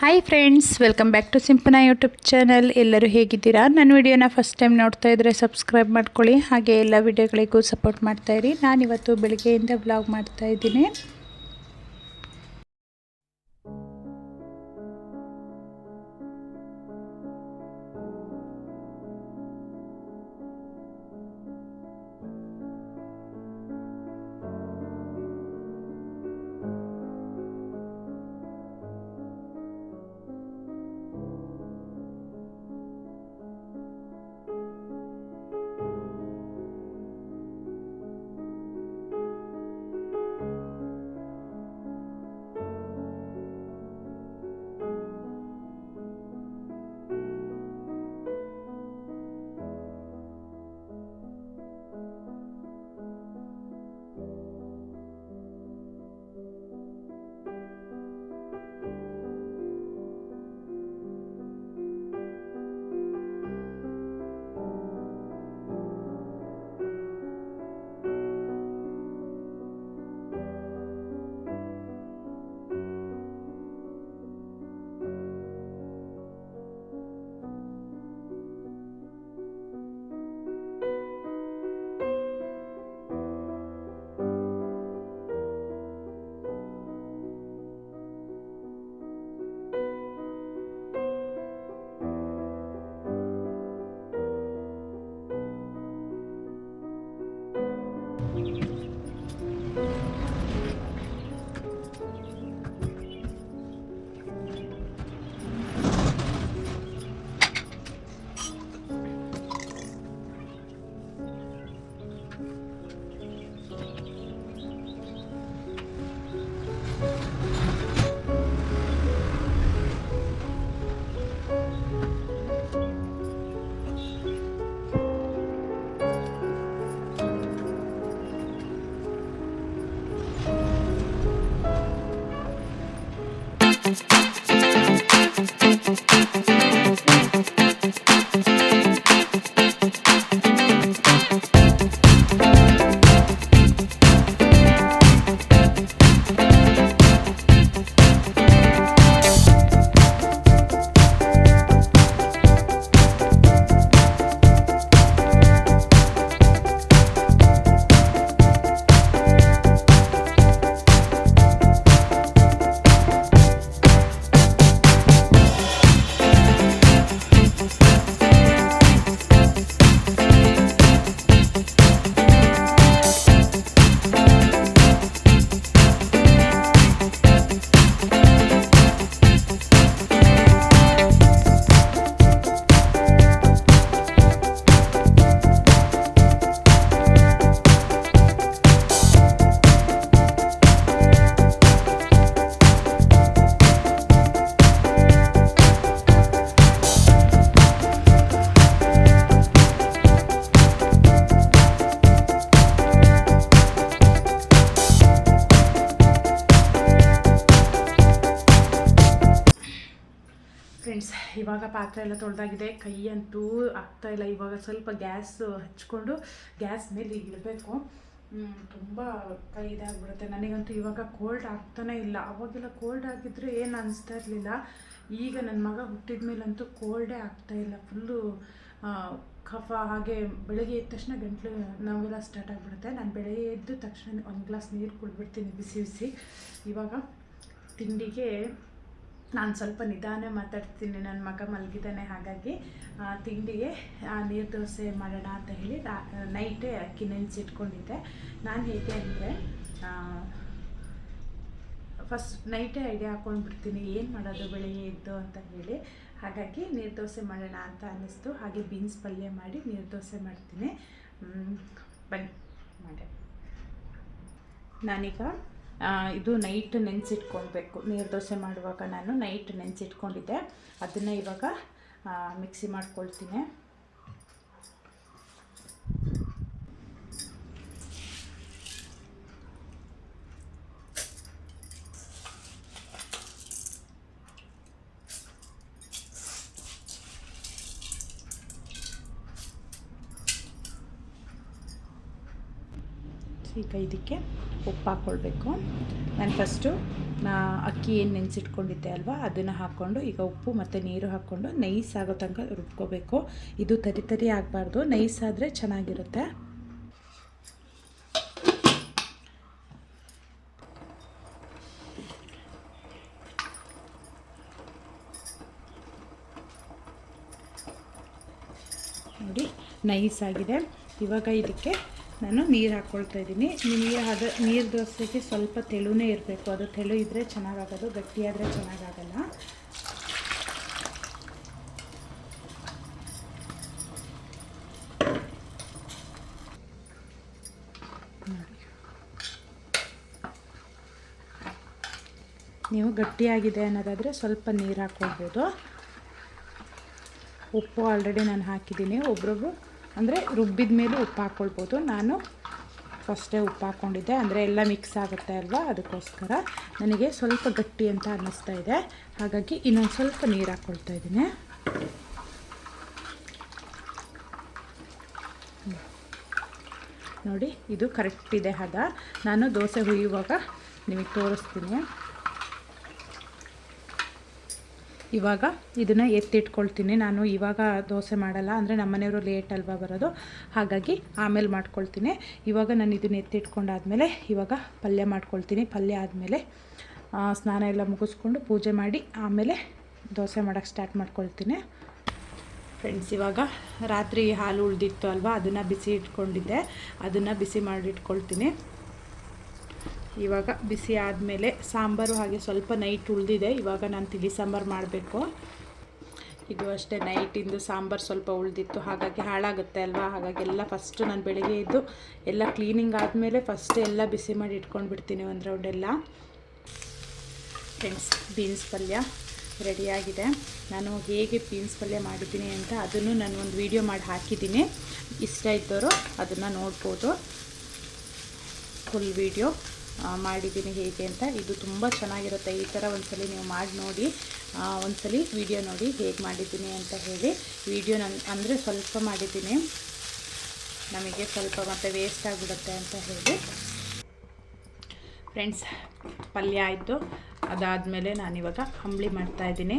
Hi friends, welcome back to Simpana YouTube channel. ಎಲ್ಲರೂ ಹೇಗಿದ್ದೀರಾ? ನನ್ನ ವಿಡಿಯೋನ ಫಸ್ಟ್ ಟೈಮ್ ನೋಡ್ತಾ ಇದ್ದರೆ ಸಬ್ಸ್ಕ್ರೈಬ್ ಮಾಡ್ಕೊಳ್ಳಿ, ಹಾಗೆ ಎಲ್ಲ ವಿಡಿಯೋಗಳಿಗೂ ಸಪೋರ್ಟ್ ಮಾಡ್ತಾಯಿರಿ. ನಾನಿವತ್ತು ಬೆಳಗ್ಗೆಯಿಂದ ವ್ಲಾಗ್ ಮಾಡ್ತಾಯಿದ್ದೀನಿ. ಫ್ರೆಂಡ್ಸ್, ಇವಾಗ ಪಾತ್ರೆ ಎಲ್ಲ ತೊಳೆದಾಗಿದೆ. ಕೈ ಅಂತೂ ಆಗ್ತಾಯಿಲ್ಲ. ಇವಾಗ ಸ್ವಲ್ಪ ಗ್ಯಾಸ್ ಹಚ್ಕೊಂಡು ಗ್ಯಾಸ್ ಮೇಲೆ ಇಡಬೇಕು. ತುಂಬ ಕೈ ಇದಾಗ್ಬಿಡುತ್ತೆ. ನನಗಂತೂ ಇವಾಗ ಕೋಲ್ಡ್ ಆಗ್ತಾನೆ ಇಲ್ಲ. ಅವಾಗೆಲ್ಲ ಕೋಲ್ಡ್ ಆಗಿದ್ದರೆ ಏನು ಅನಿಸ್ತಾ ಇರಲಿಲ್ಲ. ಈಗ ನನ್ನ ಮಗ ಹುಟ್ಟಿದ ಮೇಲಂತೂ ಕೋಲ್ಡೇ ಆಗ್ತಾಯಿಲ್ಲ. ಫುಲ್ಲು ಕಫ. ಹಾಗೆ ಬೆಳಗ್ಗೆ ಎದ್ದ ತಕ್ಷಣ ಗಂಟ್ಲು ನೋವೆಲ್ಲ ಸ್ಟಾರ್ಟ್ ಆಗಿಬಿಡುತ್ತೆ. ನಾನು ಬೆಳಗ್ಗೆ ಎದ್ದ ತಕ್ಷಣ ಒಂದು ಗ್ಲಾಸ್ ನೀರು ಕುಡಿದ್ಬಿಡ್ತೀನಿ ಬಿಸಿ ಬಿಸಿ. ಇವಾಗ ತಿಂಡಿಗೆ ನಾನು ಸ್ವಲ್ಪ ನಿಧಾನ ಮಾತಾಡ್ತೀನಿ, ನನ್ನ ಮಗ ಮಲಗಿದ್ದಾನೆ. ಹಾಗಾಗಿ ತಿಂಡಿಗೆ ನೀರು ದೋಸೆ ಮಾಡೋಣ ಅಂತ ಹೇಳಿ ನೈಟೇ ಅಕ್ಕಿ ನೆನೆಸಿಟ್ಕೊಂಡಿದ್ದೆ. ನಾನು ಹೇಗೆ ಅಂದರೆ ಫಸ್ಟ್ ನೈಟೇ ಐಡಿಯಾ ಹಾಕ್ಕೊಂಡ್ಬಿಡ್ತೀನಿ ಏನು ಮಾಡೋದು ಬೆಳಗ್ಗೆ ಎದ್ದು ಅಂತ ಹೇಳಿ. ಹಾಗಾಗಿ ನೀರು ದೋಸೆ ಮಾಡೋಣ ಅಂತ ಅನ್ನಿಸ್ತು. ಹಾಗೆ ಬೀನ್ಸ್ ಪಲ್ಯ ಮಾಡಿ ನೀರು ದೋಸೆ ಮಾಡ್ತೀನಿ. ಬನ್ನಿ ಮಾಡಿ. ನಾನೀಗ ಇದು ನೈಟ್ ನೆನೆಸಿಟ್ಕೊಳ್ಬೇಕು. ನೀರು ದೋಸೆ ಮಾಡುವಾಗ ನಾನು ನೈಟ್ ನೆನೆಸಿಟ್ಕೊಂಡಿದ್ದೆ. ಅದನ್ನು ಇವಾಗ ಮಿಕ್ಸಿ ಮಾಡ್ಕೊಳ್ತೀನಿ. ಈಗ ಇದಕ್ಕೆ ಉಪ್ಪು ಹಾಕ್ಕೊಳ್ಬೇಕು. ನಾನು ಫಸ್ಟು ಅಕ್ಕಿ ಏನು ನೆನೆಸಿಟ್ಕೊಂಡಿದ್ದೆ ಅಲ್ವಾ ಅದನ್ನು ಹಾಕ್ಕೊಂಡು ಈಗ ಉಪ್ಪು ಮತ್ತು ನೀರು ಹಾಕ್ಕೊಂಡು ನೈಸ್ ಆಗೋ ತನಕ ರುಬ್ಕೋಬೇಕು. ಇದು ತರಿ ತರಿ ಆಗಬಾರ್ದು, ನೈಸ್ ಆದರೆ ಚೆನ್ನಾಗಿರುತ್ತೆ. ನೋಡಿ ನೈಸ್ ಆಗಿದೆ. ಇವಾಗ ಇದಕ್ಕೆ ನಾನು ನೀರು ಹಾಕ್ಕೊಳ್ತಾ ಇದ್ದೀನಿ. ನೀರು ದೋಸೆಗೆ ಸ್ವಲ್ಪ ತೆಳುನೇ ಇರಬೇಕು, ಅದು ತೆಳು ಇದ್ದರೆ ಚೆನ್ನಾಗಾಗೋದು, ಗಟ್ಟಿಯಾದರೆ ಚೆನ್ನಾಗಾಗಲ್ಲ. ನೀವು ಗಟ್ಟಿಯಾಗಿದೆ ಅನ್ನೋದಾದರೆ ಸ್ವಲ್ಪ ನೀರು ಹಾಕ್ಕೊಳ್ಬೋದು. ಉಪ್ಪು ಆಲ್ರೆಡಿ ನಾನು ಹಾಕಿದ್ದೀನಿ. ಒಬ್ರೊಬ್ರು ಅಂದರೆ ರುಬ್ಬಿದ ಮೇಲೆ ಉಪ್ಪು ಹಾಕ್ಕೊಳ್ಬೋದು. ನಾನು ಫಸ್ಟೇ ಉಪ್ಪು ಹಾಕ್ಕೊಂಡಿದ್ದೆ, ಅಂದರೆ ಎಲ್ಲ ಮಿಕ್ಸ್ ಆಗುತ್ತೆ ಅಲ್ವಾ, ಅದಕ್ಕೋಸ್ಕರ ನನಗೆ ಸ್ವಲ್ಪ ಗಟ್ಟಿ ಅಂತ ಅನ್ನಿಸ್ತಾ ಇದೆ. ಹಾಗಾಗಿ ಇನ್ನೊಂದು ಸ್ವಲ್ಪ ನೀರು ಹಾಕ್ಕೊಳ್ತಾ ಇದ್ದೀನಿ. ನೋಡಿ ಇದು ಕರೆಕ್ಟ್ ಇದೆ ಹದ. ನಾನು ದೋಸೆ ಹುಯ್ಯುವಾಗ ನಿಮಗೆ ತೋರಿಸ್ತೀನಿ. ಇವಾಗ ಇದನ್ನು ಎತ್ತಿಟ್ಕೊಳ್ತೀನಿ. ನಾನು ಇವಾಗ ದೋಸೆ ಮಾಡಲ್ಲ, ಅಂದರೆ ನಮ್ಮ ಮನೆಯವರು ಲೇಟ್ ಅಲ್ವಾ ಬರೋದು, ಹಾಗಾಗಿ ಆಮೇಲೆ ಮಾಡ್ಕೊಳ್ತೀನಿ. ಇವಾಗ ನಾನು ಇದನ್ನು ಎತ್ತಿಟ್ಕೊಂಡಾದ್ಮೇಲೆ ಇವಾಗ ಪಲ್ಯ ಮಾಡ್ಕೊಳ್ತೀನಿ. ಪಲ್ಯ ಆದಮೇಲೆ ಸ್ನಾನ ಎಲ್ಲ ಮುಗಿಸ್ಕೊಂಡು ಪೂಜೆ ಮಾಡಿ ಆಮೇಲೆ ದೋಸೆ ಮಾಡೋಕ್ಕೆ ಸ್ಟಾರ್ಟ್ ಮಾಡ್ಕೊಳ್ತೀನಿ. ಫ್ರೆಂಡ್ಸ್, ಇವಾಗ ರಾತ್ರಿ ಹಾಲು ಉಳಿದಿತ್ತು ಅಲ್ವಾ, ಅದನ್ನು ಬಿಸಿ ಇಟ್ಕೊಂಡಿದ್ದೆ, ಅದನ್ನು ಬಿಸಿ ಮಾಡಿಟ್ಕೊಳ್ತೀನಿ. ಇವಾಗ ಬಿಸಿ ಆದಮೇಲೆ ಸಾಂಬಾರು ಹಾಗೆ ಸ್ವಲ್ಪ ನೈಟ್ ಉಳಿದಿದೆ. ಇವಾಗ ನಾನು ತಿಳಿ ಸಾಂಬಾರು ಮಾಡಬೇಕು. ಇದು ಅಷ್ಟೇ, ನೈಟಿಂದು ಸಾಂಬಾರು ಸ್ವಲ್ಪ ಉಳಿದಿತ್ತು, ಹಾಗಾಗಿ ಹಾಳಾಗುತ್ತೆ ಅಲ್ವಾ. ಹಾಗಾಗಿ ಎಲ್ಲ ಫಸ್ಟು ನಾನು ಬೆಳಗ್ಗೆ ಎದ್ದು ಎಲ್ಲ ಕ್ಲೀನಿಂಗ್ ಆದಮೇಲೆ ಫಸ್ಟ್ ಎಲ್ಲ ಬಿಸಿ ಮಾಡಿ ಇಟ್ಕೊಂಡು ಬಿಡ್ತೀನಿ ಒಂದು ರೌಂಡೆಲ್ಲ. ಫ್ರೆಂಡ್ಸ್, ಬೀನ್ಸ್ ಪಲ್ಯ ರೆಡಿಯಾಗಿದೆ. ನಾನು ಹೇಗೆ ಬೀನ್ಸ್ ಪಲ್ಯ ಮಾಡಿದ್ದೀನಿ ಅಂತ ಅದನ್ನು ನಾನು ಒಂದು ವಿಡಿಯೋ ಮಾಡಿ ಹಾಕಿದ್ದೀನಿ. ಇಷ್ಟ ಇದ್ದವರು ಅದನ್ನು ನೋಡ್ಬೋದು. ಫುಲ್ ವಿಡಿಯೋ ಮಾಡಿದ್ದೀನಿ ಹೇಗೆ ಅಂತ. ಇದು ತುಂಬ ಚೆನ್ನಾಗಿರುತ್ತೆ. ಈ ಥರ ಒಂದ್ಸಲಿ ನೀವು ಮಾಡಿ ನೋಡಿ, ಒಂದ್ಸಲಿ ವಿಡಿಯೋ ನೋಡಿ ಹೇಗೆ ಮಾಡಿದ್ದೀನಿ ಅಂತ ಹೇಳಿ. ವಿಡಿಯೋ ಅಂದರೆ ಸ್ವಲ್ಪ ಮಾಡಿದ್ದೀನಿ, ನಮಗೆ ಸ್ವಲ್ಪ ಮತ್ತು ವೇಸ್ಟ್ ಆಗಿಬಿಡುತ್ತೆ ಅಂತ ಹೇಳಿ. ಫ್ರೆಂಡ್ಸ್, ಪಲ್ಯ ಆಯಿತು. ಅದಾದಮೇಲೆ ನಾನಿವಾಗ ಅಂಬಲಿ ಮಾಡ್ತಾಯಿದ್ದೀನಿ.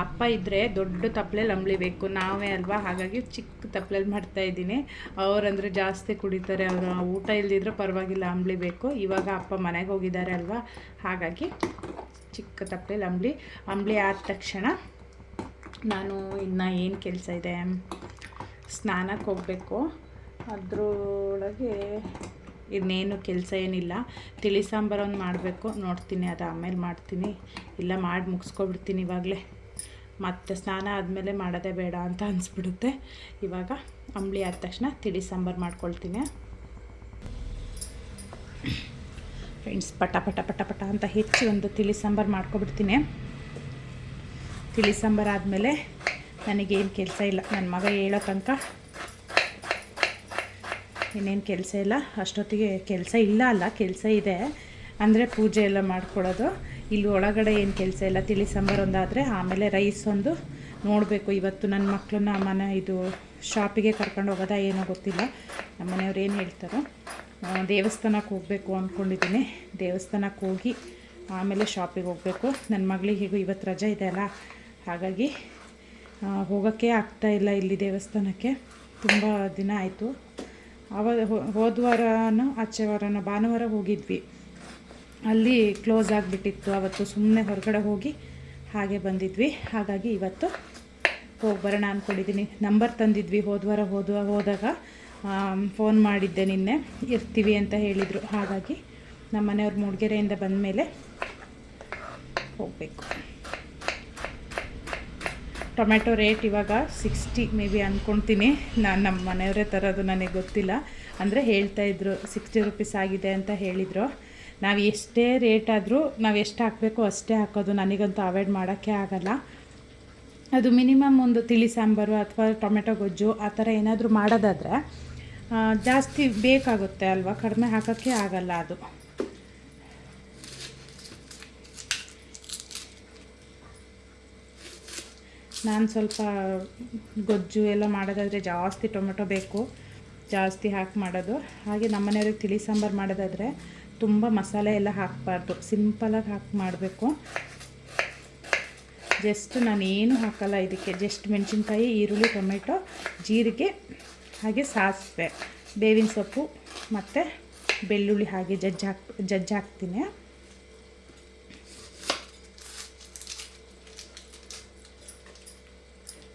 ಅಪ್ಪ ಇದ್ದರೆ ದೊಡ್ಡ ತಪ್ಪಲೆಯಲ್ಲಿ ಅಂಬಲಿ ಬೇಕು, ನಾವೇ ಅಲ್ವಾ, ಹಾಗಾಗಿ ಚಿಕ್ಕ ತಪ್ಪಲೆಯಲ್ಲಿ ಮಾಡ್ತಾಯಿದ್ದೀನಿ. ಅವರಂದರೆ ಜಾಸ್ತಿ ಕುಡಿತಾರೆ, ಅವರು ಊಟ ಇಲ್ಲದಿದ್ರೂ ಪರವಾಗಿಲ್ಲ, ಅಂಬಲಿ ಬೇಕು. ಇವಾಗ ಅಪ್ಪ ಮನೆಗೆ ಹೋಗಿದ್ದಾರೆ ಅಲ್ವಾ, ಹಾಗಾಗಿ ಚಿಕ್ಕ ತಪ್ಪಲೆಯಲ್ಲಿ ಅಂಬಲಿ ಆದ ತಕ್ಷಣ ನಾನು ಇನ್ನು ಏನು ಕೆಲಸ ಇದೆ, ಸ್ನಾನಕ್ಕೆ ಹೋಗಬೇಕು. ಅದರೊಳಗೆ ಇನ್ನೇನು ಕೆಲಸ ಏನಿಲ್ಲ. ತಿಳಿ ಸಾಂಬಾರು ಒಂದು ಮಾಡಬೇಕು, ನೋಡ್ತೀನಿ, ಅದು ಆಮೇಲೆ ಮಾಡ್ತೀನಿ, ಇಲ್ಲ ಮಾಡಿ ಮುಗಿಸ್ಕೊಬಿಡ್ತೀನಿ ಇವಾಗಲೇ. ಮತ್ತು ಸ್ನಾನ ಆದಮೇಲೆ ಮಾಡೋದೇ ಬೇಡ ಅಂತ ಅನಿಸ್ಬಿಡುತ್ತೆ. ಇವಾಗ ಅಂಬಲಿ ಆದ ತಕ್ಷಣ ತಿಳಿ ಸಾಂಬಾರು ಮಾಡ್ಕೊಳ್ತೀನಿ. ಫ್ರೆಂಡ್ಸ್, ಪಟ ಪಟ ಪಟ ಪಟ ಅಂತ ಹೆಚ್ಚಿ ಒಂದು ತಿಳಿ ಸಾಂಬಾರು ಮಾಡ್ಕೊಬಿಡ್ತೀನಿ. ತಿಳಿ ಸಾಂಬಾರು ಆದಮೇಲೆ ನನಗೇನು ಕೆಲಸ ಇಲ್ಲ. ನನ್ನ ಮಗ ಹೇಳೋ ತನಕ ಇನ್ನೇನು ಕೆಲಸ ಇಲ್ಲ. ಅಷ್ಟೊತ್ತಿಗೆ ಕೆಲಸ ಇಲ್ಲ ಕೆಲಸ ಇದೆ, ಅಂದರೆ ಪೂಜೆ ಎಲ್ಲ ಮಾಡ್ಕೊಳ್ಳೋದು. ಇಲ್ಲಿ ಒಳಗಡೆ ಏನು ಕೆಲಸ ಇಲ್ಲ. ತಿಳಿ ಸಾಂಬಾರು ಒಂದಾದರೆ ಆಮೇಲೆ ರೈಸ್ ಒಂದು ನೋಡಬೇಕು. ಇವತ್ತು ನನ್ನ ಮಕ್ಕಳನ್ನ ಇದು ಶಾಪಿಗೆ ಕರ್ಕೊಂಡು ಹೋಗೋದಾ ಏನೋ ಗೊತ್ತಿಲ್ಲ. ನಮ್ಮ ಮನೆಯವ್ರು ಏನು ಹೇಳ್ತಾರೋ. ದೇವಸ್ಥಾನಕ್ಕೆ ಹೋಗಬೇಕು ಅಂದ್ಕೊಂಡಿದ್ದೀನಿ. ದೇವಸ್ಥಾನಕ್ಕೆ ಹೋಗಿ ಆಮೇಲೆ ಶಾಪಿಗೆ ಹೋಗಬೇಕು. ನನ್ನ ಮಗಳಿಗೆ ಹೇಗೂ ಇವತ್ತು ರಜೆ ಇದೆ ಅಲ್ಲ, ಹಾಗಾಗಿ ಹೋಗೋಕ್ಕೆ ಆಗ್ತಾಯಿಲ್ಲ ಇಲ್ಲಿ ದೇವಸ್ಥಾನಕ್ಕೆ. ತುಂಬ ದಿನ ಆಯಿತು. ಹೋದ ವಾರನೋ ಆಚೆ ವಾರನೋ ಭಾನುವಾರ ಹೋಗಿದ್ವಿ, ಅಲ್ಲಿ ಕ್ಲೋಸ್ ಆಗಿಬಿಟ್ಟಿತ್ತು. ಅವತ್ತು ಸುಮ್ಮನೆ ಹೊರಗಡೆ ಹೋಗಿ ಹಾಗೆ ಬಂದಿದ್ವಿ. ಹಾಗಾಗಿ ಇವತ್ತು ಹೋಗಿ ಬರೋಣ ಅಂದ್ಕೊಂಡಿದ್ದೀನಿ. ನಂಬರ್ ತಂದಿದ್ವಿ ಹೋದ ವಾರ ಹೋದಾಗ ಫೋನ್ ಮಾಡಿದ್ದೆ ನಿನ್ನೆ, ಇರ್ತೀವಿ ಅಂತ ಹೇಳಿದರು. ಹಾಗಾಗಿ ನಮ್ಮ ಮನೆಯವ್ರ ಮೂಡಿಗೆರೆಯಿಂದ ಬಂದ ಮೇಲೆ ಹೋಗಬೇಕು. ಟೊಮೆಟೊ ರೇಟ್ ಇವಾಗ 60 ಮೇ ಬಿ ಅಂದ್ಕೊಳ್ತೀನಿ. ನಮ್ಮ ಮನೆಯವರೇ ತರೋದು, ನನಗೆ ಗೊತ್ತಿಲ್ಲ. ಅಂದರೆ ಹೇಳ್ತಾಯಿದ್ರು 60 ರೂಪೀಸ್ ಆಗಿದೆ ಅಂತ ಹೇಳಿದರು. ನಾವು ಎಷ್ಟೇ ರೇಟ್ ಆದರೂ ನಾವು ಎಷ್ಟು ಹಾಕಬೇಕು ಅಷ್ಟೇ ಹಾಕೋದು. ನನಗಂತೂ ಅವಾಯ್ಡ್ ಮಾಡೋಕ್ಕೆ ಆಗಲ್ಲ. ಅದು ಮಿನಿಮಮ್ ಒಂದು ತಿಳಿ ಸಾಂಬಾರು ಅಥವಾ ಟೊಮೆಟೊ ಗೊಜ್ಜು ಆ ಥರ ಏನಾದರೂ ಮಾಡೋದಾದರೆ ಜಾಸ್ತಿ ಬೇಕಾಗುತ್ತೆ ಅಲ್ವಾ, ಕಡಿಮೆ ಹಾಕೋಕ್ಕೆ ಆಗಲ್ಲ ಅದು. ನಾನು ಸ್ವಲ್ಪ ಗೊಜ್ಜು ಎಲ್ಲ ಮಾಡೋದಾದರೆ ಜಾಸ್ತಿ ಟೊಮೆಟೊ ಬೇಕು, ಜಾಸ್ತಿ ಹಾಕಿ ಮಾಡೋದು. ಹಾಗೆ ನಮ್ಮ ಮನೆಯವ್ರಿಗೆ ತಿಳಿ ಸಾಂಬಾರು ಮಾಡೋದಾದರೆ ತುಂಬ ಮಸಾಲೆ ಎಲ್ಲ ಹಾಕಬಾರ್ದು, ಸಿಂಪಲಾಗಿ ಹಾಕಿ ಮಾಡಬೇಕು. ಜಸ್ಟ್ ನಾನೇನು ಹಾಕಲ್ಲ ಇದಕ್ಕೆ, ಜಸ್ಟ್ ಮೆಣಸಿನ್ಕಾಯಿ, ಈರುಳ್ಳಿ, ಟೊಮೆಟೊ, ಜೀರಿಗೆ, ಹಾಗೆ ಸಾಸಿವೆ, ಬೇವಿನ ಸೊಪ್ಪು ಮತ್ತು ಬೆಳ್ಳುಳ್ಳಿ ಹಾಗೆ ಜಜ್ಜಿ ಹಾಕ್ತೀನಿ.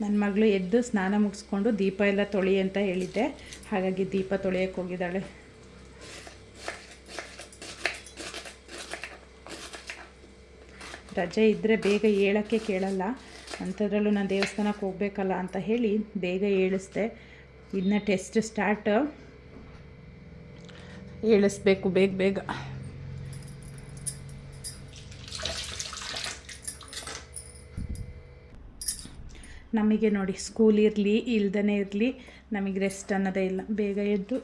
ನನ್ನ ಮಗಳು ಎದ್ದು ಸ್ನಾನ ಮುಗಿಸ್ಕೊಂಡು ದೀಪ ಎಲ್ಲ ತೊಳಿ ಅಂತ ಹೇಳಿದ್ದೆ, ಹಾಗಾಗಿ ದೀಪ ತೊಳೆಯೋಕ್ಕೆ ಹೋಗಿದ್ದಾಳೆ. ರಜೆ ಇದ್ದರೆ ಬೇಗ ಏಳೋಕ್ಕೆ ಕೇಳಲ್ಲ, ಅಂಥದ್ರಲ್ಲೂ ನಾನು ದೇವಸ್ಥಾನಕ್ಕೆ ಹೋಗಬೇಕಲ್ಲ ಅಂತ ಹೇಳಿ ಬೇಗ ಏಳಿಸ್ದೆ. ಇನ್ನು ಟೆಸ್ಟ್ ಸ್ಟಾರ್ಟ್, ಏಳಿಸ್ಬೇಕು ಬೇಗ ಬೇಗ. ನಮಗೆ ನೋಡಿ, ಸ್ಕೂಲ್ ಇರಲಿ ಇಲ್ದೇ ಇರಲಿ ನಮಗೆ ರೆಸ್ಟ್ ಅನ್ನೋದೇ ಇಲ್ಲ, ಬೇಗ ಎದ್ದು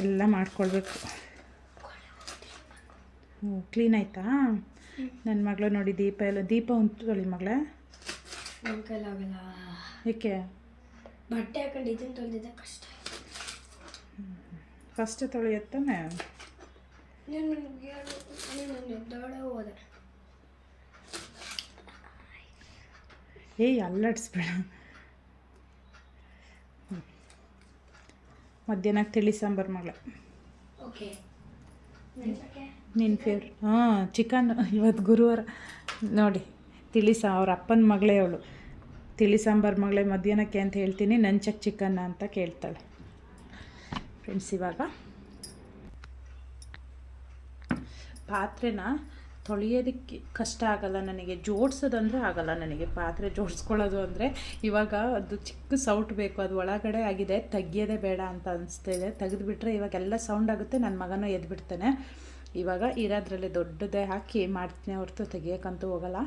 ಎಲ್ಲ ಮಾಡ್ಕೊಳ್ಬೇಕು. ಕ್ಲೀನ್ ಆಯಿತಾ? ನನ್ನ ಮಗಳು ನೋಡಿ ದೀಪ ಉಂಟು ಮಗಳ. ಏಕೆ? ಬಟ್ಟೆ ಹಾಕೊಂಡು ಇದನ್ನು ತೊಳೆದಿದ್ದೆ ಕಷ್ಟ. ಫಸ್ಟ್ ತೊಳೆಯತ್ತಾನೆ. ಹೋದೆ ಅಲ್ಲಾಡಿಸ್ಬೇಡ. ಮಧ್ಯಾಹ್ನಕ್ಕೆ ತಿಳಿ ಸಾಂಬಾರು ಮಗಳ. ಓಕೆ, ನಿನ್ನ ಫೇವ್ರೆಟ್? ಚಿಕನ್. ಇವತ್ತು ಗುರುವಾರ ನೋಡಿ, ಅವ್ರ ಅಪ್ಪನ ಮಗಳೇ ಅವಳು. ತಿಳಿ ಸಾಂಬಾರು ಮಗಳೇ ಮಧ್ಯಾಹ್ನಕ್ಕೆ ಅಂತ ಹೇಳ್ತೀನಿ, ನಂಚಕ್ಕೆ ಚಿಕನ್ನ ಅಂತ ಕೇಳ್ತಾಳೆ. ಫ್ರೆಂಡ್ಸ್, ಇವಾಗ ಪಾತ್ರೆನ ತೊಳೆಯೋದಕ್ಕೆ ಕಷ್ಟ ಆಗಲ್ಲ ನನಗೆ, ಜೋಡಿಸೋದಂದರೆ ಆಗಲ್ಲ ನನಗೆ. ಪಾತ್ರೆ ಜೋಡಿಸ್ಕೊಳ್ಳೋದು ಅಂದರೆ ಇವಾಗ ಅದು ಚಿಕ್ಕ ಸೌಟ್ ಬೇಕು, ಅದು ಒಳಗಡೆ ಆಗಿದೆ, ತೆಗಿಯೋದೇ ಬೇಡ ಅಂತ ಅನಿಸ್ತಾಯಿದೆ. ತೆಗೆದುಬಿಟ್ರೆ ಇವಾಗೆಲ್ಲ ಸೌಂಡ್ ಆಗುತ್ತೆ, ನನ್ನ ಮಗನೂ ಎದ್ಬಿಡ್ತಾನೆ. ಇವಾಗ ಇರೋದ್ರಲ್ಲಿ ದೊಡ್ಡದೇ ಹಾಕಿ ಮಾಡ್ತೀನಿ ಹೊರತು ತೆಗಿಯೋಕ್ಕಂತೂ ಹೋಗಲ್ಲ.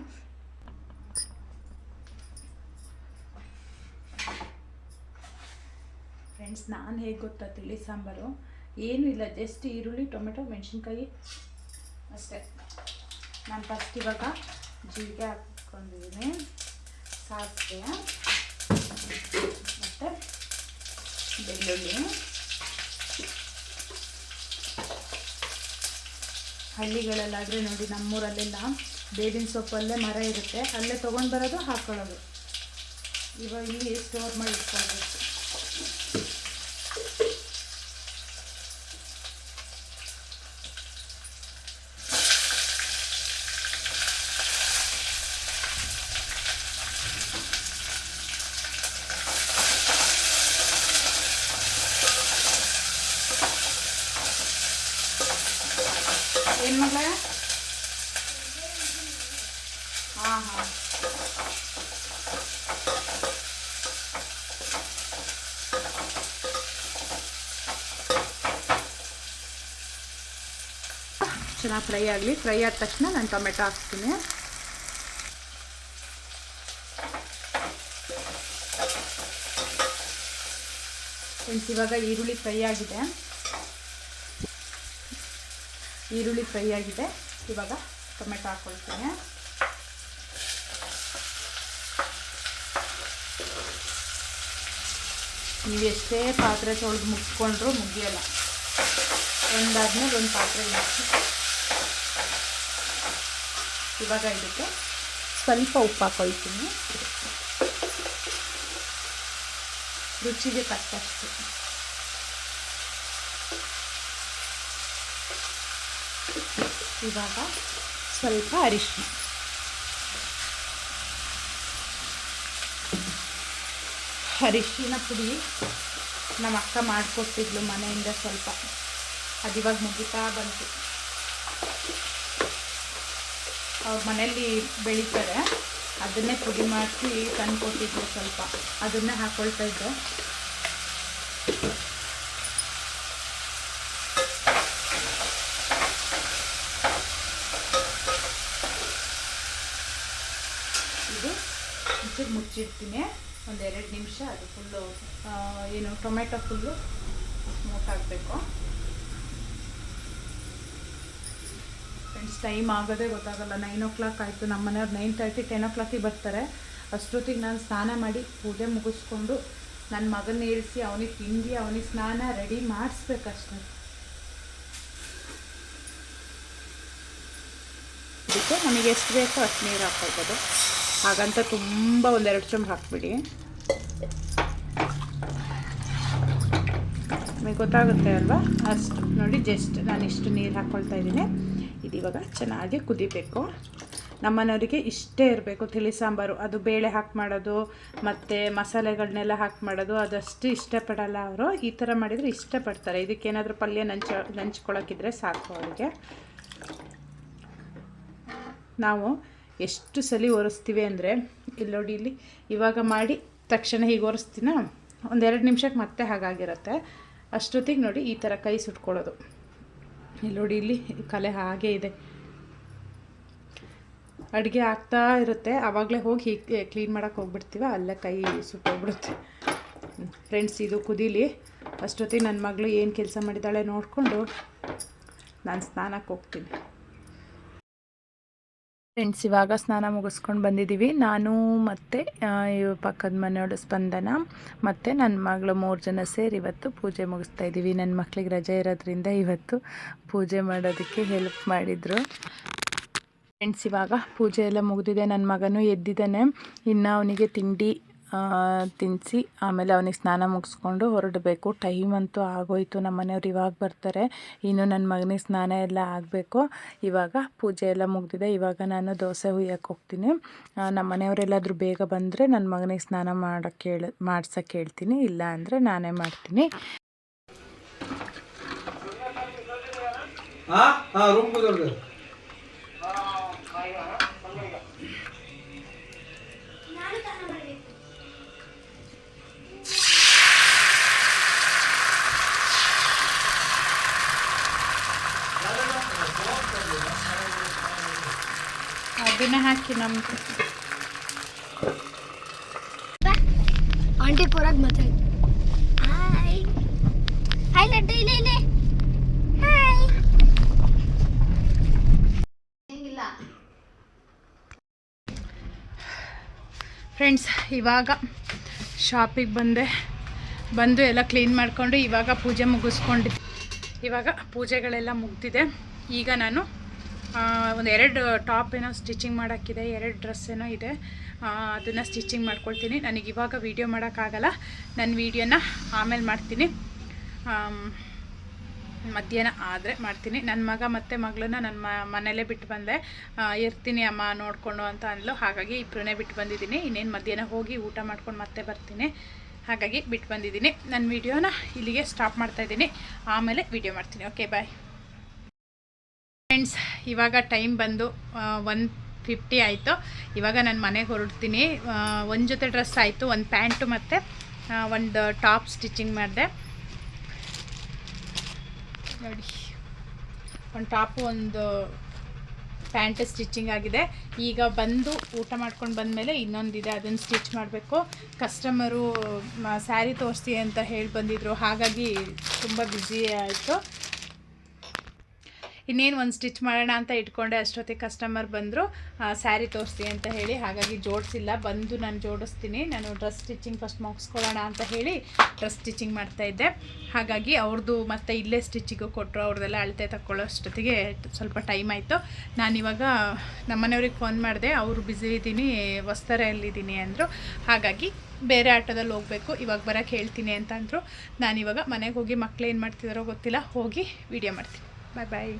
ಫ್ರೆಂಡ್ಸ್, ನಾನು ಹೇಗೆ ಗೊತ್ತಾ ತಿಳಿ ಸಾಂಬಾರು? ಏನೂ ಇಲ್ಲ, ಜಸ್ಟ್ ಈರುಳ್ಳಿ, ಟೊಮೆಟೊ, ಮೆಣಸಿನ್ಕಾಯಿ ಅಷ್ಟೇ. ನಾನು ಫಸ್ಟ್ ಇವಾಗ ಜೀರಿಗೆ ಹಾಕ್ಕೊಂಡಿದ್ದೀನಿ, ಸಾಸಿವೆ ಮತ್ತು ಬೆಳ್ಳುಳ್ಳಿ. ಹಳ್ಳಿಗಳಲ್ಲಾದರೆ ನೋಡಿ, ನಮ್ಮೂರಲ್ಲೆಲ್ಲ ಬೇವಿನ ಸೊಪ್ಪಲ್ಲೇ ಮರ ಇರುತ್ತೆ, ಅಲ್ಲೇ ತೊಗೊಂಡು ಬರೋದು ಹಾಕ್ಕೊಳ್ಳೋದು. ಇವಾಗ ಇಲ್ಲಿ ಸ್ಟೋರ್ ಮಾಡಿ ಇಟ್ಕೊಳ್ಬೇಕು. ಏನು ಮಗಳ? ಹಾಂ ಚೆನ್ನಾಗಿ ಫ್ರೈ ಆಗಲಿ. ಫ್ರೈ ಆದ ತಕ್ಷಣ ನಾನು ಟೊಮೆಟೊ ಹಾಕ್ತೀನಿ. ಫ್ರೆಂಡ್ಸ್, ಇವಾಗ ಈರುಳ್ಳಿ ಫ್ರೈ ಆಗಿದೆ. ಇವಾಗ ಟೊಮೆಟೊ ಹಾಕ್ಕೊಳ್ತೀನಿ. ನೀವು ಎಷ್ಟೇ ಪಾತ್ರೆ ತೊಳೆದು ಮುಗಿಸ್ಕೊಂಡ್ರೂ ಮುಗಿಯಲ್ಲ, ಒಂದಾದ್ಮೇಲೆ ಒಂದು ಪಾತ್ರೆ ಹಾಕಿ. ಇವಾಗ ಇದಕ್ಕೆ ಸ್ವಲ್ಪ ಉಪ್ಪು ಹಾಕ್ಕೊಳ್ತೀನಿ, ರುಚಿಗೆ ತಕ್ಕಷ್ಟು. ಇವಾಗ ಸ್ವಲ್ಪ ಅರಿಶಿನ, ಅರಿಶಿನ ಪುಡಿ ನಮ್ಮ ಅಕ್ಕ ಮಾಡಿಕೊಟ್ಟಿದ್ಲು ಮನೆಯಿಂದ ಸ್ವಲ್ಪ, ಅದಿವಾಗ ಮುಗಿತಾ ಬಂತು. ಅವ್ರ ಮನೆಯಲ್ಲಿ ಬೆಳೀತಾರೆ, ಅದನ್ನೇ ಪುಡಿ ಮಾಡಿಸಿ ತಂದು ಕೊಟ್ಟಿದ್ಲು ಸ್ವಲ್ಪ, ಅದನ್ನೇ ಹಾಕ್ಕೊಳ್ತಾ ಇದ್ದೆ. ಇದು ಮುಚ್ಚಿಡ್ತೀನಿ ಒಂದು 2 ನಿಮಿಷ. ಅದು ಫುಲ್ಲು ಟೊಮೆಟೊ ಫುಲ್ಲು ಸ್ಮೂತ್ ಆಗಬೇಕು. ಫ್ರೆಂಡ್ಸ್, ಟೈಮ್ ಆಗೋದೇ ಗೊತ್ತಾಗಲ್ಲ. 9 o'clock ಆಯಿತು. ನಮ್ಮ ಮನೆಯವ್ರು 9:30 10 o'clock ಬರ್ತಾರೆ. ಅಷ್ಟೊತ್ತಿಗೆ ನಾನು ಸ್ನಾನ ಮಾಡಿ ಪೂಜೆ ಮುಗಿಸ್ಕೊಂಡು ನನ್ನ ಮಗನ ಏರಿಸಿ ಅವನಿಗೆ ತಿಂಡಿ, ಅವನಿಗೆ ಸ್ನಾನ ರೆಡಿ ಮಾಡಿಸ್ಬೇಕಷ್ಟೆ. ನಮಗೆ ಎಷ್ಟು ಬೇಕೋ ಅಷ್ಟು ನೀರು ಹಾಕ್ಕೊಳ್ಬೋದು. ಹಾಗಂತ ತುಂಬ 1-2 ಚಮಚ ಹಾಕ್ಬಿಡಿ, ನಿಮಗೆ ಗೊತ್ತಾಗುತ್ತೆ ಅಲ್ವಾ. ಅಷ್ಟು ನೋಡಿ, ಜಸ್ಟ್ ನಾನು ಇಷ್ಟು ನೀರು ಹಾಕ್ಕೊಳ್ತಾ ಇದ್ದೀನಿ. ಇದು ಇವಾಗ ಚೆನ್ನಾಗಿ ಕುದಿಬೇಕು. ನಮ್ಮನೆಯವರಿಗೆ ಇಷ್ಟೇ ಇರಬೇಕು ತಿಳಿ ಸಾಂಬಾರು. ಅದು ಬೇಳೆ ಹಾಕಿ ಮಾಡೋದು ಮತ್ತು ಮಸಾಲೆಗಳನ್ನೆಲ್ಲ ಹಾಕಿ ಮಾಡೋದು ಅದಷ್ಟು ಇಷ್ಟಪಡಲ್ಲ ಅವರು. ಈ ಥರ ಮಾಡಿದರೆ ಇಷ್ಟಪಡ್ತಾರೆ. ಇದಕ್ಕೇನಾದರೂ ಪಲ್ಯ ನಂಚ್ಕೊಳ್ಳೋಕ್ಕಿದ್ರೆ ಸಾಕು ಅವರಿಗೆ. ನಾವು ಎಷ್ಟು ಸಲ ಒರೆಸ್ತೀವಿ ಅಂದರೆ, ಇಲ್ಲಿ ನೋಡಿ, ಇಲ್ಲಿ ಇವಾಗ ಮಾಡಿ ತಕ್ಷಣ ಹೀಗೆ ಒರೆಸ್ತೀನ, 1-2 ನಿಮಿಷಕ್ಕೆ ಮತ್ತೆ ಹಾಗಾಗಿರುತ್ತೆ. ಅಷ್ಟೊತ್ತಿಗೆ ನೋಡಿ ಈ ಥರ ಕೈ ಸುಟ್ಕೊಳ್ಳೋದು. ಇಲ್ಲಿ ನೋಡಿ, ಇಲ್ಲಿ ಕಲೆ ಹಾಗೇ ಇದೆ. ಅಡುಗೆ ಆಗ್ತಾ ಇರುತ್ತೆ, ಆವಾಗಲೇ ಹೋಗಿ ಹೀಗೆ ಕ್ಲೀನ್ ಮಾಡೋಕ್ಕೆ ಹೋಗ್ಬಿಡ್ತೀವಿ, ಅಲ್ಲೇ ಕೈ ಸುಟ್ಟೋಗ್ಬಿಡುತ್ತೆ. ಫ್ರೆಂಡ್ಸ್, ಇದು ಕುದೀಲಿ. ಅಷ್ಟೊತ್ತಿಗೆ ನನ್ನ ಮಗಳು ಏನು ಕೆಲಸ ಮಾಡಿದ್ದಾಳೆ ನೋಡಿಕೊಂಡು ನಾನು ಸ್ನಾನಕ್ಕೆ ಹೋಗ್ತೀನಿ. ಫ್ರೆಂಡ್ಸ್, ಇವಾಗ ಸ್ನಾನ ಮುಗಿಸ್ಕೊಂಡು ಬಂದಿದ್ದೀವಿ. ನಾನು ಮತ್ತು ಪಕ್ಕದ ಮನೆಯವಳು ಸ್ಪಂದನ ಮತ್ತು ನನ್ನ ಮಗಳು 3 ಜನ ಸೇರಿ ಇವತ್ತು ಪೂಜೆ ಮುಗಿಸ್ತಾ ಇದ್ದೀವಿ. ನನ್ನ ಮಕ್ಕಳಿಗೆ ರಜೆ ಇರೋದ್ರಿಂದ ಇವತ್ತು ಪೂಜೆ ಮಾಡೋದಕ್ಕೆ ಹೆಲ್ಪ್ ಮಾಡಿದರು. ಫ್ರೆಂಡ್ಸ್, ಇವಾಗ ಪೂಜೆ ಎಲ್ಲ ಮುಗಿದಿದೆ. ನನ್ನ ಮಗನೂ ಎದ್ದಿದ್ದಾನೆ. ಇನ್ನು ಅವನಿಗೆ ತಿಂಡಿ ತಿನ್ನಿಸಿ ಆಮೇಲೆ ಅವನಿಗೆ ಸ್ನಾನ ಮುಗಿಸ್ಕೊಂಡು ಹೊರಡಬೇಕು. ಟೈಮ್ ಅಂತೂ ಆಗೋಯ್ತು. ನಮ್ಮ ಮನೆಯವ್ರು ಇವಾಗ ಬರ್ತಾರೆ. ಇನ್ನು ನನ್ನ ಮಗನಿಗೆ ಸ್ನಾನ ಎಲ್ಲ ಆಗಬೇಕು. ಇವಾಗ ಪೂಜೆ ಎಲ್ಲ ಮುಗಿದಿದೆ. ಇವಾಗ ನಾನು ದೋಸೆ ಹುಯ್ಯಕ್ಕೆ ಹೋಗ್ತೀನಿ. ನಮ್ಮ ಮನೆಯವರೆಲ್ಲಾದರೂ ಬೇಗ ಬಂದರೆ ನನ್ನ ಮಗನಿಗೆ ಸ್ನಾನ ಮಾಡ್ಸೋಕ್ಕೆ ಹೇಳ್ತೀನಿ, ಇಲ್ಲ ಅಂದರೆ ನಾನೇ ಮಾಡ್ತೀನಿ. ಅದನ್ನ ಹಾಕಿ ನಮ್ಮ ಆಂಟಿ ಪೂರಾಗ ಮಾತಾಡಿ. ಹಾಯ್ ಹಾಯ್ ಲಡ್ಡು, ಇಲ್ಲ ಇಲ್ಲ ಹಾಯ್. ಹೆಂಗಿಲ್ಲ ಫ್ರೆಂಡ್ಸ್, ಇವಾಗ ಶಾಪಿಗೆ ಬಂದು ಎಲ್ಲ ಕ್ಲೀನ್ ಮಾಡಿಕೊಂಡು ಇವಾಗ ಪೂಜೆ ಮುಗಿಸ್ಕೊಂಡಿದ್ದೆ. ಇವಾಗ ಪೂಜೆಗಳೆಲ್ಲ ಮುಗ್ದಿದೆ. ಈಗ ನಾನು 1-2 ಟಾಪ್ ಏನೋ ಸ್ಟಿಚಿಂಗ್ ಮಾಡೋಕ್ಕಿದೆ, 2 ಡ್ರೆಸ್ ಏನೋ ಇದೆ, ಅದನ್ನು ಸ್ಟಿಚಿಂಗ್ ಮಾಡ್ಕೊಳ್ತೀನಿ. ನನಗೆ ಇವಾಗ ವೀಡಿಯೋ ಮಾಡೋಕ್ಕಾಗಲ್ಲ. ನನ್ನ ವೀಡಿಯೋನ ಆಮೇಲೆ ಮಾಡ್ತೀನಿ, ಮಧ್ಯಾಹ್ನ ಆದರೆ ಮಾಡ್ತೀನಿ. ನನ್ನ ಮಗ ಮತ್ತು ಮಗಳನ್ನ ನನ್ನ ಮನೇಲೇ ಬಿಟ್ಟು ಬಂದೆ. ಇರ್ತೀನಿ ಅಮ್ಮ ನೋಡಿಕೊಂಡು ಅಂತ ಅಂದ್ಲು. ಹಾಗಾಗಿ ಇಬ್ಬರನ್ನೇ ಬಿಟ್ಟು ಬಂದಿದ್ದೀನಿ. ಇನ್ನೇನು ಮಧ್ಯಾಹ್ನ ಹೋಗಿ ಊಟ ಮಾಡ್ಕೊಂಡು ಮತ್ತೆ ಬರ್ತೀನಿ. ಹಾಗಾಗಿ ಬಿಟ್ಟು ಬಂದಿದ್ದೀನಿ. ನನ್ನ ವೀಡಿಯೋನ ಇಲ್ಲಿಗೆ ಸ್ಟಾಪ್ ಮಾಡ್ತಾಯಿದ್ದೀನಿ, ಆಮೇಲೆ ವೀಡಿಯೋ ಮಾಡ್ತೀನಿ. Okay, bye friends. ಇವಾಗ ಟೈಮ್ ಬಂದು 1:50 ಆಯಿತು. ಇವಾಗ ನಾನು ಮನೆಗೆ ಹೊರಡ್ತೀನಿ. ಒಂದು ಜೊತೆ ಡ್ರೆಸ್ ಆಯಿತು, ಒಂದು ಪ್ಯಾಂಟು ಮತ್ತು ಒಂದು ಟಾಪ್ ಸ್ಟಿಚಿಂಗ್ ಮಾಡಿದೆ ನೋಡಿ. ಒಂದು ಟಾಪು ಒಂದು ಪ್ಯಾಂಟ್ ಸ್ಟಿಚಿಂಗ್ ಆಗಿದೆ. ಈಗ ಬಂದು ಊಟ ಮಾಡ್ಕೊಂಡು ಬಂದಮೇಲೆ ಇನ್ನೊಂದಿದೆ, ಅದನ್ನು ಸ್ಟಿಚ್ ಮಾಡಬೇಕು. ಕಸ್ಟಮರು ಸ್ಯಾರಿ ತೋರಿಸಿ ಅಂತ ಹೇಳಿ ಬಂದಿದ್ದರು, ಹಾಗಾಗಿ ತುಂಬ ಬ್ಯುಸಿ ಆಯಿತು. ಇನ್ನೇನು ಒಂದು ಸ್ಟಿಚ್ ಮಾಡೋಣ ಅಂತ ಇಟ್ಕೊಂಡೆ. ಅಷ್ಟೊತ್ತಿಗೆ ಕಸ್ಟಮರ್ ಬಂದರು, ಸ್ಯಾರಿ ತೋರಿಸಿ ಅಂತ ಹೇಳಿ. ಹಾಗಾಗಿ ಜೋಡಿಸಿಲ್ಲ. ಬಂದು ನಾನು ಜೋಡಿಸ್ತೀನಿ. ನಾನು ಡ್ರೆಸ್ ಸ್ಟಿಚಿಂಗ್ ಫಸ್ಟ್ ಮುಗಿಸ್ಕೊಳ್ಳೋಣ ಅಂತ ಹೇಳಿ ಡ್ರೆಸ್ ಸ್ಟಿಚಿಂಗ್ ಮಾಡ್ತಾಯಿದ್ದೆ. ಹಾಗಾಗಿ ಅವ್ರದ್ದು ಮತ್ತೆ ಇಲ್ಲೇ ಸ್ಟಿಚಿಗೂ ಕೊಟ್ಟರು. ಅವ್ರದ್ದೆಲ್ಲ ಅಳತೆ ತಗೊಳ್ಳೋ ಅಷ್ಟೊತ್ತಿಗೆ ಸ್ವಲ್ಪ ಟೈಮ್ ಆಯಿತು. ನಾನಿವಾಗ ನಮ್ಮನೆಯವ್ರಿಗೆ ಫೋನ್ ಮಾಡಿದೆ. ಅವರು ಬ್ಯುಸಿ ಇದ್ದೀನಿ, ಹೊಸ್ತರೆಯಲ್ಲಿದ್ದೀನಿ ಅಂದರು. ಹಾಗಾಗಿ ಬೇರೆ ಆಟೋದಲ್ಲಿ ಹೋಗಬೇಕು, ಇವಾಗ ಬರೋಕ್ಕೆ ಹೇಳ್ತೀನಿ ಅಂತ ಅಂದರು. ನಾನಿವಾಗ ಮನೆಗೆ ಹೋಗಿ ಮಕ್ಕಳು ಏನು ಮಾಡ್ತಿದ್ದಾರೋ ಗೊತ್ತಿಲ್ಲ, ಹೋಗಿ ವೀಡಿಯೋ ಮಾಡ್ತೀನಿ. ಬಾಯ್ ಬಾಯ್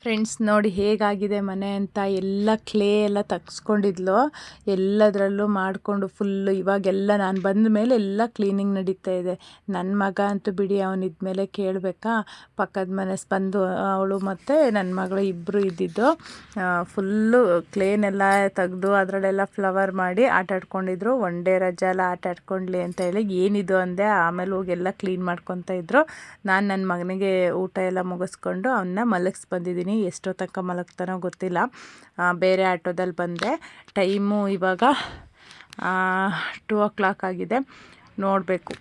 ಫ್ರೆಂಡ್ಸ್. ನೋಡಿ ಹೇಗಾಗಿದೆ ಮನೆ ಅಂತ. ಎಲ್ಲ ಕ್ಲೇ ಎಲ್ಲ ತಗ್ಸ್ಕೊಂಡಿದ್ಲು, ಎಲ್ಲದರಲ್ಲೂ ಮಾಡಿಕೊಂಡು ಫುಲ್ಲು. ಇವಾಗೆಲ್ಲ ನಾನು ಬಂದ ಮೇಲೆ ಎಲ್ಲ ಕ್ಲೀನಿಂಗ್ ನಡೀತಾ ಇದೆ. ನನ್ನ ಮಗ ಅಂತೂ ಬಿಡಿ, ಅವನಿದ್ಮೇಲೆ ಕೇಳಬೇಕಾ. ಪಕ್ಕದ ಮನೆ ಸ್ಪಂದು ಅವಳು ಮತ್ತು ನನ್ನ ಮಗಳು ಇಬ್ಬರು ಇದ್ದಿದ್ದು. ಫುಲ್ಲು ಕ್ಲೇನೆಲ್ಲ ತೆಗೆದು ಅದರಲ್ಲೆಲ್ಲ ಫ್ಲವರ್ ಮಾಡಿ ಆಟ ಆಡ್ಕೊಂಡಿದ್ರು. ಒನ್ ಡೇ ರಜೆ ಎಲ್ಲ ಆಟ ಆಡ್ಕೊಂಡ್ಲಿ ಅಂತ ಹೇಳಿ ಏನಿದು ಅಂದೆ. ಆಮೇಲೆ ಹೋಗಿ ಎಲ್ಲ ಕ್ಲೀನ್ ಮಾಡ್ಕೊತಾ ಇದ್ರು. ನಾನು ನನ್ನ ಮಗನಿಗೆ ಊಟ ಎಲ್ಲ ಮುಗಿಸ್ಕೊಂಡು ಅವನ್ನ ಮಲಗಿಸಿ ಬಂದಿದ್ದೀನಿ. ಎಷ್ಟೋ ತನಕ ಮಲಗ್ತಾನೋ ಗೊತ್ತಿಲ್ಲ. ಬೇರೆ ಆಟೋದಲ್ಲಿ ಬಂದೆ. ಟೈಮು ಇವಾಗ 2 o'clock ಆಗಿದೆ. ನೋಡಬೇಕು,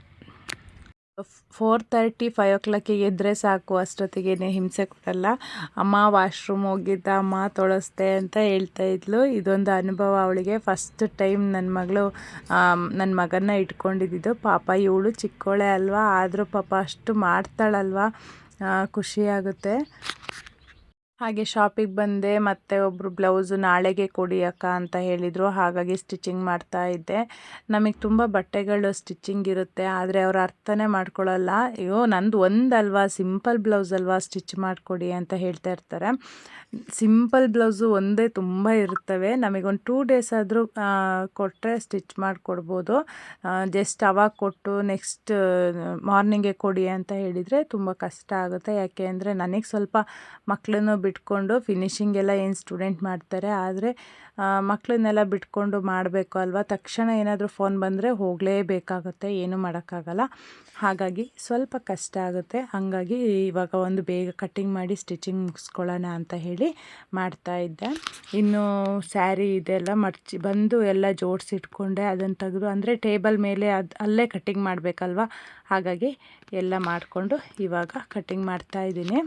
4:30 5 o'clock ಎದ್ದರೆ ಸಾಕು. ಅಷ್ಟೊತ್ತಿಗೆ ಹಿಂಸೆ ಕೊಡಲ್ಲ. ಅಮ್ಮ ವಾಶ್ರೂಮ್ ಹೋಗಿದ್ದ, ಅಮ್ಮ ತೊಳಸ್ದೆ ಅಂತ ಹೇಳ್ತಾ ಇದ್ಲು. ಇದೊಂದು ಅನುಭವ ಅವಳಿಗೆ. ಫಸ್ಟ್ ಟೈಮ್ ನನ್ನ ಮಗನ್ನ ಇಟ್ಕೊಂಡಿದ್ದು. ಪಾಪ ಇವಳು ಚಿಕ್ಕವಳೆ ಅಲ್ವಾ, ಆದರೂ ಪಾಪ ಅಷ್ಟು ಮಾಡ್ತಾಳಲ್ವ, ಖುಷಿಯಾಗುತ್ತೆ. ಹಾಗೆ ಶಾಪಿಗೆ ಬಂದೆ, ಮತ್ತು ಒಬ್ಬರು ಬ್ಲೌಸು ನಾಳೆಗೆ ಕೊಡಿ ಅಕ್ಕ ಅಂತ ಹೇಳಿದರು. ಹಾಗಾಗಿ ಸ್ಟಿಚಿಂಗ್ ಮಾಡ್ತಾ ಇದ್ದೆ. ನಮಗೆ ತುಂಬ ಬಟ್ಟೆಗಳು ಸ್ಟಿಚಿಂಗ್ ಇರುತ್ತೆ, ಆದರೆ ಅವ್ರು ಅರ್ಥನೇ ಮಾಡ್ಕೊಳ್ಳಲ್ಲ. ಅಯ್ಯೋ ನಂದು ಒಂದಲ್ವಾ, ಸಿಂಪಲ್ ಬ್ಲೌಸ್ ಅಲ್ವಾ, ಸ್ಟಿಚ್ ಮಾಡಿಕೊಡಿ ಅಂತ ಹೇಳ್ತಾ ಇರ್ತಾರೆ. ಸಿಂಪಲ್ ಬ್ಲೌಸು ಒಂದೇ ತುಂಬ ಇರ್ತವೆ. ನಮಗೊಂದು 2 ಡೇಸ್ ಆದರೂ ಕೊಟ್ಟರೆ ಸ್ಟಿಚ್ ಮಾಡಿಕೊಡ್ಬೋದು. ಜಸ್ಟ್ ಅವಾಗ ಕೊಟ್ಟು ನೆಕ್ಸ್ಟ್ ಮಾರ್ನಿಂಗೆ ಕೊಡಿ ಅಂತ ಹೇಳಿದರೆ ತುಂಬ ಕಷ್ಟ ಆಗುತ್ತೆ. ಯಾಕೆ ಅಂದರೆ ನನಗೆ ಸ್ವಲ್ಪ ಮಕ್ಕಳನ್ನು ಬಿಟ್ಕೊಂಡು ಫಿನಿಶಿಂಗ್ ಎಲ್ಲ ಏನು ಸ್ಟೂಡೆಂಟ್ ಮಾಡ್ತಾರೆ, ಆದರೆ ಮಕ್ಕಳನ್ನೆಲ್ಲ ಬಿಟ್ಕೊಂಡು ಮಾಡಬೇಕು ಅಲ್ವಾ. ತಕ್ಷಣ ಏನಾದರೂ ಫೋನ್ ಬಂದರೆ ಹೋಗಲೇಬೇಕಾಗುತ್ತೆ, ಏನೂ ಮಾಡೋಕ್ಕಾಗಲ್ಲ. ಹಾಗಾಗಿ ಸ್ವಲ್ಪ ಕಷ್ಟ ಆಗುತ್ತೆ. ಹಾಗಾಗಿ ಇವಾಗ ಒಂದು ಬೇಗ ಕಟ್ಟಿಂಗ್ ಮಾಡಿ ಸ್ಟಿಚಿಂಗ್ ಮುಗಿಸ್ಕೊಳ್ಳೋಣ ಅಂತ ಹೇಳಿ ಮಾಡ್ತಾಯಿದ್ದೆ. ಇನ್ನು ಸ್ಯಾರಿ ಇದೆಲ್ಲ ಮಡ್ಚಿ ಬಂದು ಎಲ್ಲ ಜೋಡಿಸಿಟ್ಕೊಂಡೆ. ಅದನ್ನು ತೆಗೆದು ಅಂದರೆ ಟೇಬಲ್ ಮೇಲೆ ಅಲ್ಲೇ ಕಟ್ಟಿಂಗ್ ಮಾಡಬೇಕಲ್ವ, ಹಾಗಾಗಿ ಎಲ್ಲ ಮಾಡಿಕೊಂಡು ಇವಾಗ ಕಟ್ಟಿಂಗ್ ಮಾಡ್ತಾಯಿದ್ದೀನಿ.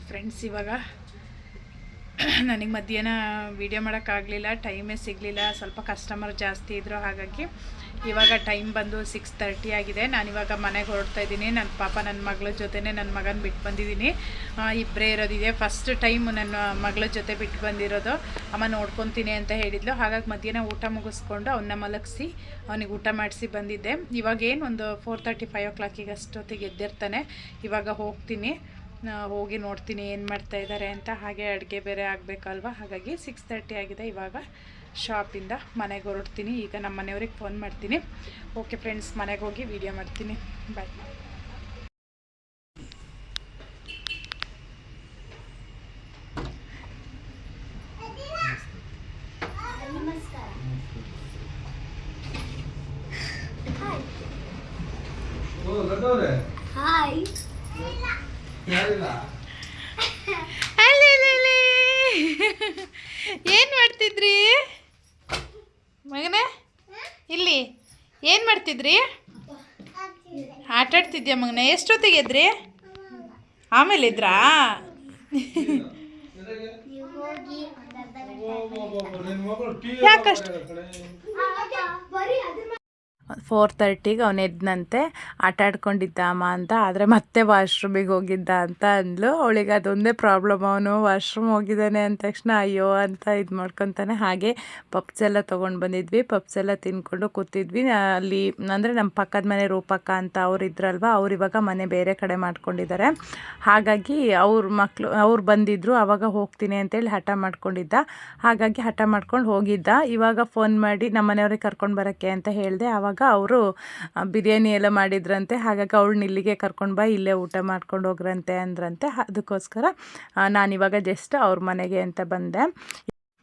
ಫ್ರೆಂಡ್ಸ್, ಇವಾಗ ನನಗೆ ಮಧ್ಯಾಹ್ನ ವೀಡಿಯೋ ಮಾಡೋಕ್ಕಾಗಲಿಲ್ಲ, ಟೈಮೇ ಸಿಗಲಿಲ್ಲ. ಸ್ವಲ್ಪ ಕಸ್ಟಮರ್ ಜಾಸ್ತಿ ಇದ್ದರು. ಹಾಗಾಗಿ ಇವಾಗ ಟೈಮ್ ಬಂದು 6:30 ಆಗಿದೆ. ನಾನಿವಾಗ ಮನೆಗೆ ಹೊರಡ್ತಾ ಇದ್ದೀನಿ. ನನ್ನ ಮಗಳ ಜೊತೆನೇ ನನ್ನ ಮಗನ ಬಿಟ್ಟು ಬಂದಿದ್ದೀನಿ. ಇಬ್ಬರೇ ಇರೋದಿದೆ. ಫಸ್ಟ್ ಟೈಮ್ ನನ್ನ ಮಗಳ ಜೊತೆ ಬಿಟ್ಟು ಬಂದಿರೋದು. ಅಮ್ಮ ನೋಡ್ಕೊತೀನಿ ಅಂತ ಹೇಳಿದ್ಲು. ಹಾಗಾಗಿ ಮಧ್ಯಾಹ್ನ ಊಟ ಮುಗಿಸ್ಕೊಂಡು ಅವನ್ನ ಮಲಗಿಸಿ ಅವನಿಗೆ ಊಟ ಮಾಡಿಸಿ ಬಂದಿದ್ದೆ. ಇವಾಗೇನು ಒಂದು 4:30, 5 o'clock ಅಷ್ಟೊತ್ತಿಗೆ ಎದ್ದಿರ್ತಾನೆ. ಇವಾಗ ಹೋಗ್ತೀನಿ, ಹೋಗಿ ನೋಡ್ತೀನಿ ಏನು ಮಾಡ್ತಾ ಇದ್ದಾರೆ ಅಂತ. ಹಾಗೆ ಅಡುಗೆ ಬೇರೆ ಆಗಬೇಕಲ್ವ, ಹಾಗಾಗಿ 6:30 ಆಗಿದೆ. ಇವಾಗ ಶಾಪಿಂದ ಮನೆಗೆ ಹೊರಡ್ತೀನಿ. ಈಗ ನಮ್ಮ ಮನೆಯವ್ರಿಗೆ ಫೋನ್ ಮಾಡ್ತೀನಿ. ಓಕೆ ಫ್ರೆಂಡ್ಸ್, ಮನೆಗೆ ಹೋಗಿ ವಿಡಿಯೋ ಮಾಡ್ತೀನಿ. ಬಾಯ್. ಹಾಯ್. ಏನು ಮಾಡ್ತಿದ್ರಿ ಮಗನೇ? ಇಲ್ಲಿ ಏನು ಮಾಡ್ತಿದ್ರಿ? ಆಟ ಆಡ್ತಿದ್ಯಾ ಮಗನೇ? ಎಷ್ಟೊತ್ತಿಗೆ ಎದ್ರಿ? ಆಮೇಲೆ ಇದ್ರಾ? ಯಾಕಷ್ಟು 4:30ಗೆ ಅವನು ಎದ್ದಂತೆ. ಆಟ ಆಡ್ಕೊಂಡಿದ್ದ ಅಮ್ಮ ಅಂತ, ಆದರೆ ಮತ್ತೆ ವಾಶ್ರೂಮಿಗೆ ಹೋಗಿದ್ದ ಅಂತ ಅಂದ್ಲು. ಅವಳಿಗೆ ಅದೊಂದೇ ಪ್ರಾಬ್ಲಮ್, ಅವನು ವಾಶ್ರೂಮ್ ಹೋಗಿದ್ದಾನೆ ಅಂದ ತಕ್ಷಣ ಅಯ್ಯೋ ಅಂತ ಇದು ಮಾಡ್ಕೊತಾನೆ. ಹಾಗೆ ಪಪ್ಸ್ ಎಲ್ಲ ತೊಗೊಂಡು ಬಂದಿದ್ವಿ. ಪಪ್ಸ್ ಎಲ್ಲ ತಿಂದ್ಕೊಂಡು ಕೂತಿದ್ವಿ. ಅಲ್ಲಿ ಅಂದರೆ ನಮ್ಮ ಪಕ್ಕದ ಮನೆ ರೂಪಕ್ಕ ಅಂತ ಅವ್ರು ಇದ್ರಲ್ವ, ಅವ್ರು ಇವಾಗ ಮನೆ ಬೇರೆ ಕಡೆ ಮಾಡ್ಕೊಂಡಿದ್ದಾರೆ. ಹಾಗಾಗಿ ಅವ್ರು ಬಂದಿದ್ದರು. ಆವಾಗ ಹೋಗ್ತೀನಿ ಅಂತೇಳಿ ಹಠ ಮಾಡ್ಕೊಂಡಿದ್ದ. ಹಾಗಾಗಿ ಹಠ ಮಾಡ್ಕೊಂಡು ಹೋಗಿದ್ದ. ಇವಾಗ ಫೋನ್ ಮಾಡಿ ನಮ್ಮ ಮನೆಯವ್ರಿಗೆ ಕರ್ಕೊಂಡು ಬರೋಕ್ಕೆ ಅಂತ ಹೇಳಿದೆ. ಆವಾಗ ಅವರು ಬಿರಿಯಾನಿ ಎಲ್ಲ ಮಾಡಿದ್ರಂತೆ. ಹಾಗಾಗಿ ಅವಳನ್ನ ಇಲ್ಲಿಗೆ ಕರ್ಕೊಂಡು ಬಾ, ಇಲ್ಲೇ ಊಟ ಮಾಡ್ಕೊಂಡು ಹೋಗ್ರಂತೆ ಅಂದ್ರಂತೆ. ಅದಕ್ಕೋಸ್ಕರ ನಾನಿವಾಗ ಜಸ್ಟ್ ಅವ್ರ ಮನೆಗೆ ಅಂತ ಬಂದೆ.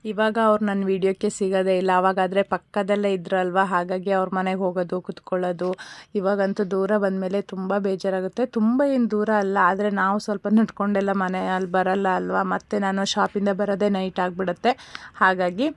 ಇವಾಗ ಅವ್ರು ನನ್ನ ವೀಡಿಯೋಕ್ಕೆ ಸಿಗೋದೇ ಇಲ್ಲ. ಆವಾಗಾದರೆ ಪಕ್ಕದಲ್ಲೇ ಇದ್ರಲ್ವ, ಹಾಗಾಗಿ ಅವ್ರ ಮನೆಗೆ ಹೋಗೋದು, ಕುತ್ಕೊಳ್ಳೋದು. ಇವಾಗಂತೂ ದೂರ ಬಂದಮೇಲೆ ತುಂಬ ಬೇಜಾರಾಗುತ್ತೆ. ತುಂಬ ಏನು ದೂರ ಅಲ್ಲ, ಆದರೆ ನಾವು ಸ್ವಲ್ಪ ನಡ್ಕೊಂಡೆಲ್ಲ ಮನೆಯಲ್ಲಿ ಬರಲ್ಲ ಅಲ್ವಾ. ಮತ್ತು ನಾನು ಶಾಪಿಂದ ಬರೋದೇ ನೈಟ್ ಆಗಿಬಿಡುತ್ತೆ. ಹಾಗಾಗಿ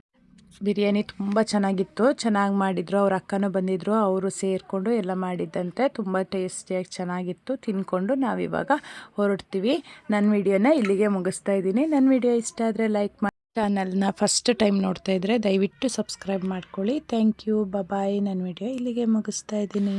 ಬಿರಿಯಾನಿ ತುಂಬ ಚೆನ್ನಾಗಿತ್ತು, ಚೆನ್ನಾಗಿ ಮಾಡಿದರು. ಅವ್ರ ಅಕ್ಕನೂ ಬಂದಿದ್ದರು, ಅವರು ಸೇರಿಕೊಂಡು ಎಲ್ಲ ಮಾಡಿದ್ದಂತೆ. ತುಂಬ ಟೇಸ್ಟಿಯಾಗಿ ಚೆನ್ನಾಗಿತ್ತು. ತಿಂದ್ಕೊಂಡು ನಾವಿವಾಗ ಹೊರಡ್ತೀವಿ. ನನ್ನ ವಿಡಿಯೋನ ಇಲ್ಲಿಗೆ ಮುಗಿಸ್ತಾ ಇದ್ದೀನಿ. ನನ್ನ ವಿಡಿಯೋ ಇಷ್ಟ ಆದರೆ ಲೈಕ್ ಮಾಡಿ. ಚಾನಲ್ನ ಫಸ್ಟ್ ಟೈಮ್ ನೋಡ್ತಾ ಇದ್ದರೆ ದಯವಿಟ್ಟು ಸಬ್ಸ್ಕ್ರೈಬ್ ಮಾಡ್ಕೊಳ್ಳಿ. ಥ್ಯಾಂಕ್ ಯು, ಬಾಯ್. ನನ್ನ ವಿಡಿಯೋ ಇಲ್ಲಿಗೆ ಮುಗಿಸ್ತಾ ಇದ್ದೀನಿ.